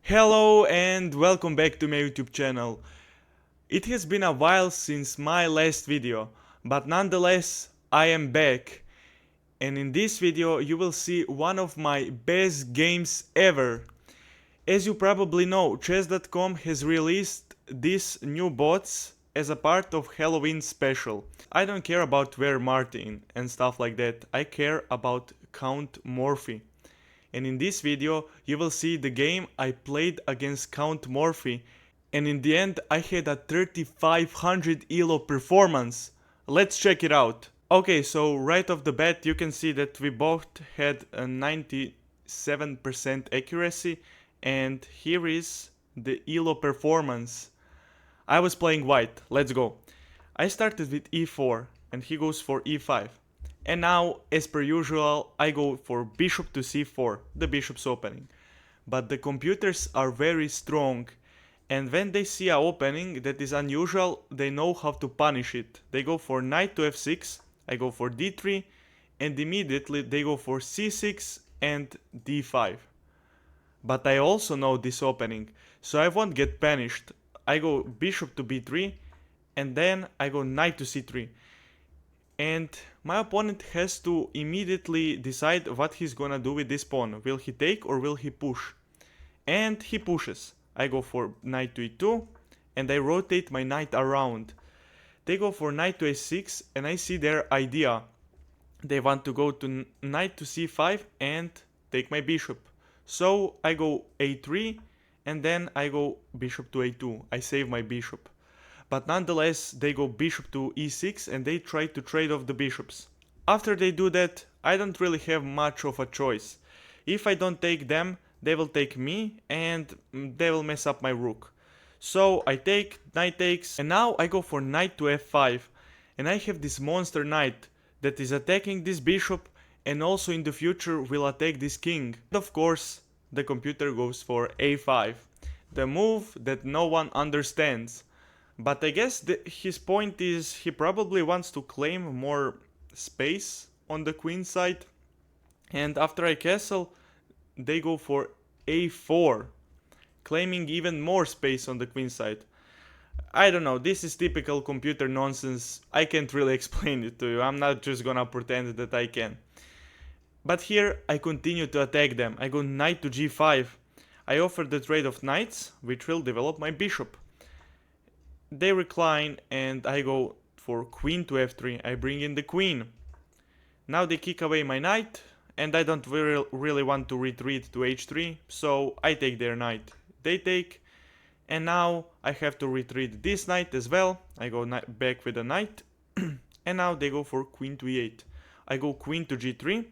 Hello and welcome back to my YouTube channel. It has been a while since my last video, but nonetheless I am back, and in this video you will see one of my best games ever. As you probably know, chess.com has released these new bots as a part of Halloween special. I don't care about Where Martin and stuff like that, I care about Count Morphy. And in this video you will see the game I played against Count Morphy, and in the end I had a 3500 elo performance. Let's check it out. Okay, so right off the bat you can see that we both had a 97% accuracy, and here is the elo performance. I was playing white, let's go. I started with e4 and he goes for e5. And now, as per usual, I go for bishop to c4, the bishop's opening. But the computers are very strong, and when they see a opening that is unusual, they know how to punish it. They go for knight to f6, I go for d3, and immediately they go for c6 and d5. But I also know this opening, so I won't get punished. I go bishop to b3, and then I go knight to c3. And my opponent has to immediately decide what he's gonna do with this pawn. Will he take or will he push? And he pushes. I go for knight to e2, and I rotate my knight around. They go for knight to a6, and I see their idea. They want to go to knight to c5 and take my bishop. So I go a3, and then I go bishop to a2. I save my bishop. But nonetheless they go bishop to e6 and they try to trade off the bishops. After they do that, I don't really have much of a choice. If I don't take them, they will take me and they will mess up my rook. So I take, knight takes, and now I go for knight to f5, and I have this monster knight that is attacking this bishop and also in the future will attack this king. And of course, the computer goes for a5, the move that no one understands. But I guess his point is he probably wants to claim more space on the queen side. And after I castle, they go for a4, claiming even more space on the queen side. I don't know, this is typical computer nonsense. I can't really explain it to you. I'm not just gonna pretend that I can. But here I continue to attack them. I go knight to g5. I offer the trade of knights, which will develop my bishop. They recline and I go for queen to f3. I bring in the queen. Now they kick away my knight and I don't really want to retreat to h3, so I take their knight. They take, and now I have to retreat this knight as well. I go back with a knight and now they go for queen to e8. I go queen to g3,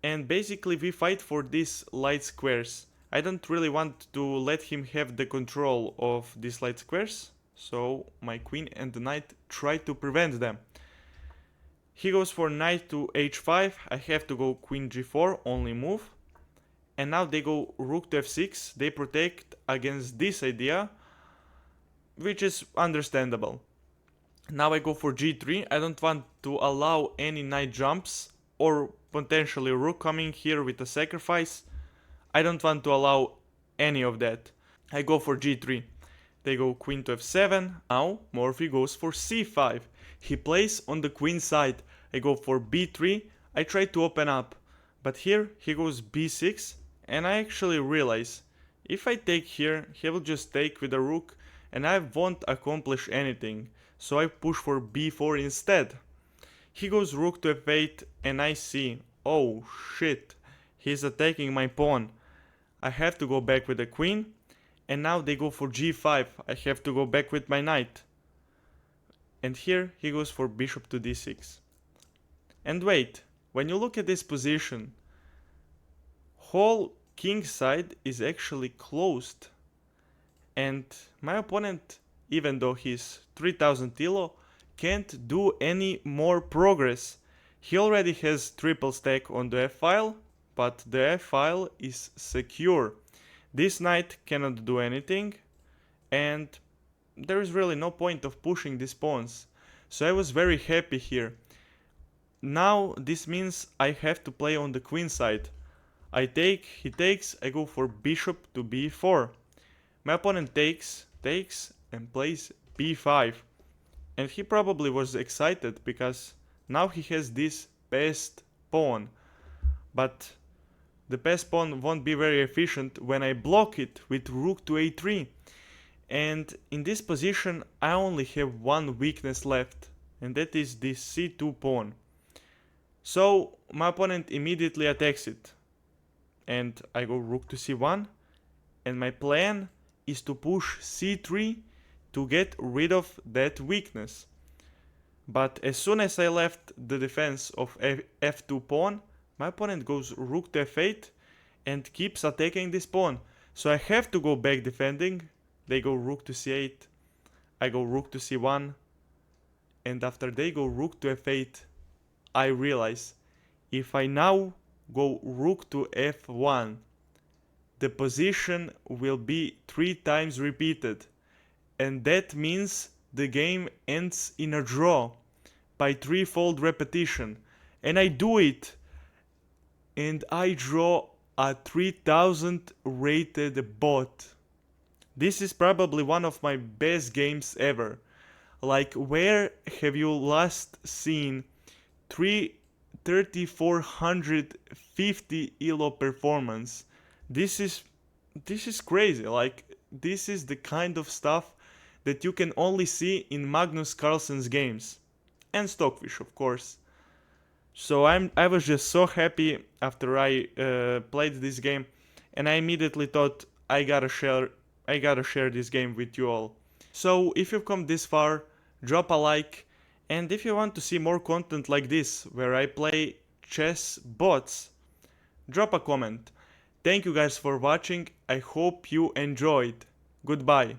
and basically we fight for these light squares. I don't really want to let him have the control of these light squares, so my queen and the knight try to prevent them. He goes for knight to h5, I have to go queen g4, only move. And now they go rook to f6, they protect against this idea, which is understandable. Now I go for g3, I don't want to allow any knight jumps or potentially rook coming here with a sacrifice. I don't want to allow any of that. I go for g3. They go queen to f7. Now Morphy goes for c5. He plays on the queen side. I go for b3. I try to open up. But here he goes b6. And I actually realize if I take here, he will just take with a rook and I won't accomplish anything. So I push for b4 instead. He goes rook to f8 and I see, oh shit, he's attacking my pawn. I have to go back with the queen. And now they go for g5, I have to go back with my knight. And here he goes for bishop to d6. And wait, when you look at this position, whole king side is actually closed. And my opponent, even though he's 3000 elo, can't do any more progress. He already has triple stack on the f-file, but the f-file is secure. This knight cannot do anything, and there is really no point of pushing these pawns. So I was very happy here. Now this means I have to play on the queen side. I take, he takes, I go for bishop to b4. My opponent takes, and plays b5. And he probably was excited because now he has this passed pawn. But the passed pawn won't be very efficient when I block it with rook to a3. And in this position I only have one weakness left, and that is this c2 pawn. So my opponent immediately attacks it, and I go rook to c1, and my plan is to push c3 to get rid of that weakness. But as soon as I left the defense of f2 pawn, my opponent goes rook to f8 and keeps attacking this pawn. So I have to go back defending. They go rook to c8, I go rook to c1, and after they go rook to f8, I realize if I now go rook to f1, the position will be 3 times repeated, and that means the game ends in a draw by threefold repetition. And I do it, and I draw a 3000 rated bot. This is probably one of my best games ever. Like, where have you last seen 3450 elo performance? This is crazy. Like, this is the kind of stuff that you can only see in Magnus Carlsen's games, and Stockfish, of course. So I was just so happy after I played this game, and I immediately thought I gotta share this game with you all. So if you've come this far, drop a like, and if you want to see more content like this where I play chess bots, drop a comment. Thank you guys for watching. I hope you enjoyed. Goodbye.